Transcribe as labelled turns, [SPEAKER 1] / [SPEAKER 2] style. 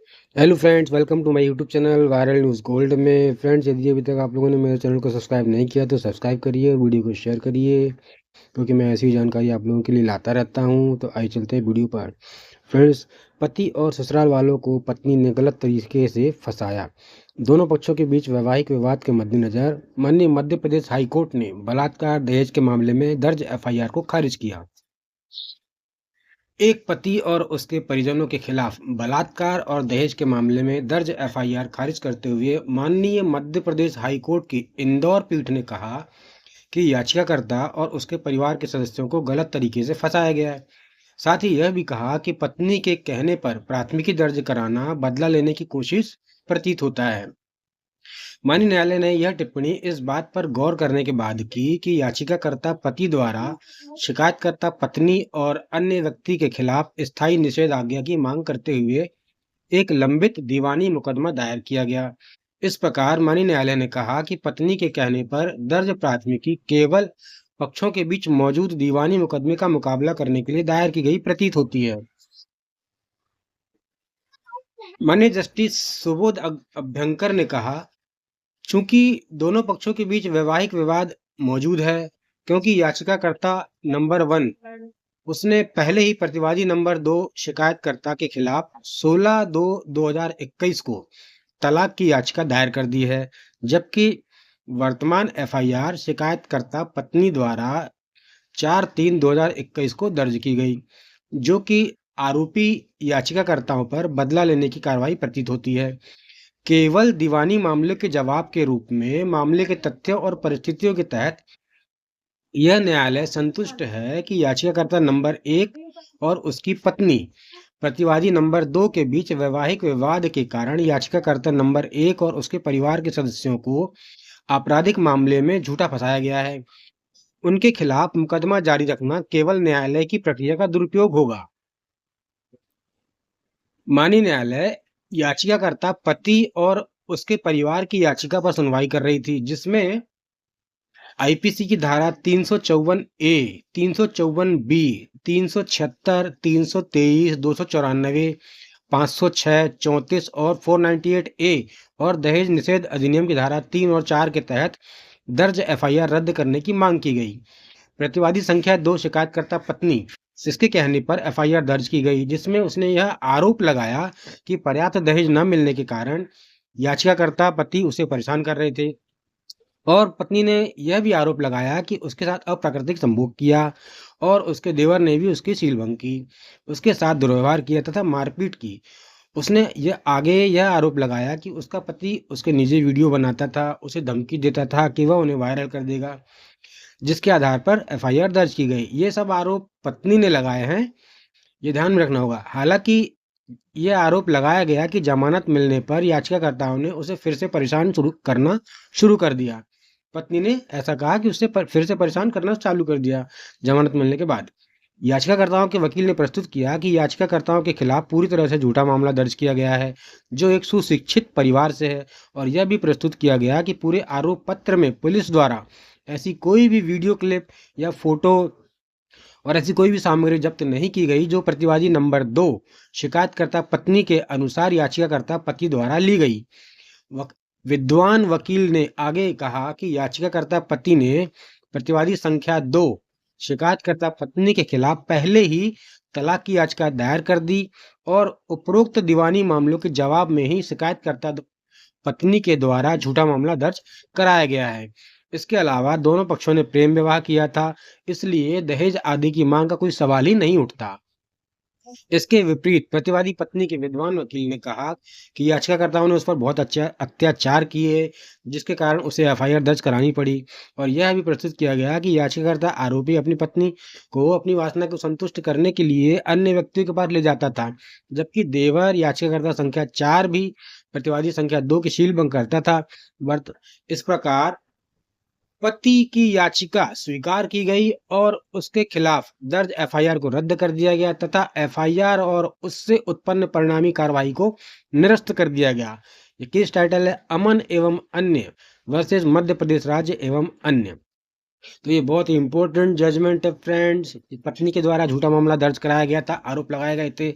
[SPEAKER 1] Hello friends, welcome to my YouTube channel viral news gold में। Friends, यदि अभी तक आप लोगों ने मेरे चैनल को सब्सक्राइब नहीं किया तो सब्सक्राइब करिए, वीडियो को शेयर करिए, क्योंकि मैं ऐसी जानकारी आप लोगों के लिए लाता रहता हूं। तो आइए चलते हैं वीडियो पर। फ्रेंड्स, पति और ससुराल वालों को पत्नी ने गलत तरीके से फंसाया। दोनों पक्षों के बीच वैवाहिक विवाद के मद्देनजर माननीय मध्य प्रदेश हाई कोर्ट ने बलात्कार दहेज के मामले में दर्ज एफआईआर को खारिज किया। एक पति और उसके परिजनों के खिलाफ बलात्कार और दहेज के मामले में दर्ज एफआईआर खारिज करते हुए माननीय मध्य प्रदेश हाई कोर्ट की इंदौर पीठ ने कहा कि याचिकाकर्ता और उसके परिवार के सदस्यों को गलत तरीके से फंसाया गया है। साथ ही यह भी कहा कि पत्नी के कहने पर प्राथमिकी दर्ज कराना बदला लेने की कोशिश प्रतीत होता है। माननीय न्यायालय ने यह टिप्पणी इस बात पर गौर करने के बाद की कि याचिकाकर्ता पति द्वारा शिकायतकर्ता पत्नी और अन्य व्यक्ति के खिलाफ स्थायी निषेधाज्ञा की मांग करते हुए एक लंबित दीवानी मुकदमा दायर किया गया। इस प्रकार माननीय न्यायालय ने कहा कि पत्नी के कहने पर दर्ज प्राथमिकी केवल पक्षों के बीच मौजूद दीवानी मुकदमे का मुकाबला करने के लिए दायर की गई प्रतीत होती है। माननीय जस्टिस सुबोध अभ्यंकर ने कहा, चूंकि दोनों पक्षों के बीच वैवाहिक विवाद मौजूद है, क्योंकि याचिकाकर्ता नंबर 1 उसने पहले ही प्रतिवादी नंबर 2 शिकायतकर्ता के खिलाफ 16/2/2021 को तलाक की याचिका दायर कर दी है, जबकि वर्तमान एफआईआर शिकायतकर्ता पत्नी द्वारा 4/3/2021 को दर्ज की गई, जो कि आरोपी याचिकाकर्ताओं पर बदला लेने की कार्रवाई प्रतीत होती है। केवल दीवानी मामले के जवाब के रूप में मामले के तथ्यों और परिस्थितियों के तहत यह न्यायालय संतुष्ट है कि याचिकाकर्ता नंबर 1 और उसकी पत्नी प्रतिवादी नंबर 2 के बीच वैवाहिक विवाद के कारण याचिकाकर्ता नंबर 1 और उसके परिवार के सदस्यों को आपराधिक मामले में झूठा फंसाया गया है। उनके खिलाफ मुकदमा जारी रखना केवल न्यायालय की प्रक्रिया का दुरुपयोग होगा। माननीय न्यायालय याचिकाकर्ता पति और उसके परिवार की याचिका पर सुनवाई कर रही थी, जिसमें आईपीसी की धारा 354 ए, 354 बी, 376, 323, 294, 506, 34 और 498 ए और दहेज निषेध अधिनियम की धारा 3 और 4 के तहत दर्ज एफआईआर रद्द करने की मांग की गई। प्रतिवादी संख्या 2 शिकायतकर्ता पत्नी इसके कहने पर एफआईआर दर्ज की गई, जिसमें उसने यह आरोप लगाया कि पर्याप्त दहेज न मिलने के कारण याचिकाकर्ता पति उसे परेशान कर रहे थे, और पत्नी ने यह भी आरोप लगाया कि उसके साथ अप्राकृतिक संभोग किया और उसके देवर ने भी उसकी सीलभंग की, उसके साथ दुर्व्यवहार किया तथा मारपीट की। उसने यह आरोप लगाया कि उसका पति उसके निजी वीडियो बनाता था, उसे धमकी देता था कि वह उन्हें वायरल कर देगा, जिसके आधार पर एफआईआर दर्ज की गई। ये सब आरोप पत्नी ने लगाए हैं, ये ध्यान में रखना होगा। हालांकि यह आरोप लगाया गया कि जमानत मिलने पर याचिकाकर्ताओं ने उसे फिर से परेशान करना शुरू कर दिया। पत्नी ने ऐसा कहा कि उसे फिर से परेशान करना चालू कर दिया जमानत मिलने के बाद। याचिकाकर्ताओं के वकील ने प्रस्तुत किया कि याचिकाकर्ताओं के खिलाफ पूरी तरह से झूठा मामला दर्ज किया गया है, जो एक सुशिक्षित परिवार से है, और यह भी प्रस्तुत किया गया कि पूरे आरोप पत्र में पुलिस द्वारा ऐसी कोई भी वीडियो क्लिप या फोटो और ऐसी कोई भी सामग्री जब्त नहीं की गई जो प्रतिवादी नंबर 2 शिकायतकर्ता पत्नी के अनुसार याचिकाकर्ता पति द्वारा ली गई। विद्वान वकील ने आगे कहा कि याचिकाकर्ता पति ने प्रतिवादी संख्या 2 शिकायतकर्ता पत्नी के खिलाफ पहले ही तलाक की याचिका दायर कर दी और उपरोक्त दीवानी मामलों के जवाब में ही शिकायतकर्ता पत्नी के द्वारा झूठा मामला दर्ज कराया गया है। इसके अलावा दोनों पक्षों ने प्रेम विवाह किया था, इसलिए दहेज आदि की मांग का कोई सवाल ही नहीं उठता। इसके विपरीत प्रतिवादी पत्नी के विद्वान वकील ने कहा कि याचिकाकर्ताओं ने उस पर बहुत अच्छा अत्याचार किए, जिसके कारण उसे एफआईआर दर्ज करानी पड़ी, और यह भी प्रस्तुत किया गया कि याचिकाकर्ता आरोपी अपनी पत्नी को अपनी वासना को संतुष्ट करने के लिए अन्य व्यक्तियों के पास ले जाता था, जबकि देवर याचिकाकर्ता संख्या 4 भी प्रतिवादी संख्या 2 की शीलभंग करता था। इस प्रकार पति की याचिका स्वीकार की गई और उसके खिलाफ दर्ज एफआईआर को रद्द कर दिया गया तथा एफआईआर और उससे उत्पन्न परिणामी कार्रवाई को निरस्त कर दिया गया। ये केस टाइटल है अमन एवं अन्य वर्सेस मध्य प्रदेश राज्य एवं अन्य। तो ये बहुत ही इंपॉर्टेंट जजमेंट है फ्रेंड्स। पत्नी के द्वारा झूठा मामला दर्ज कराया गया था, आरोप लगाए गए थे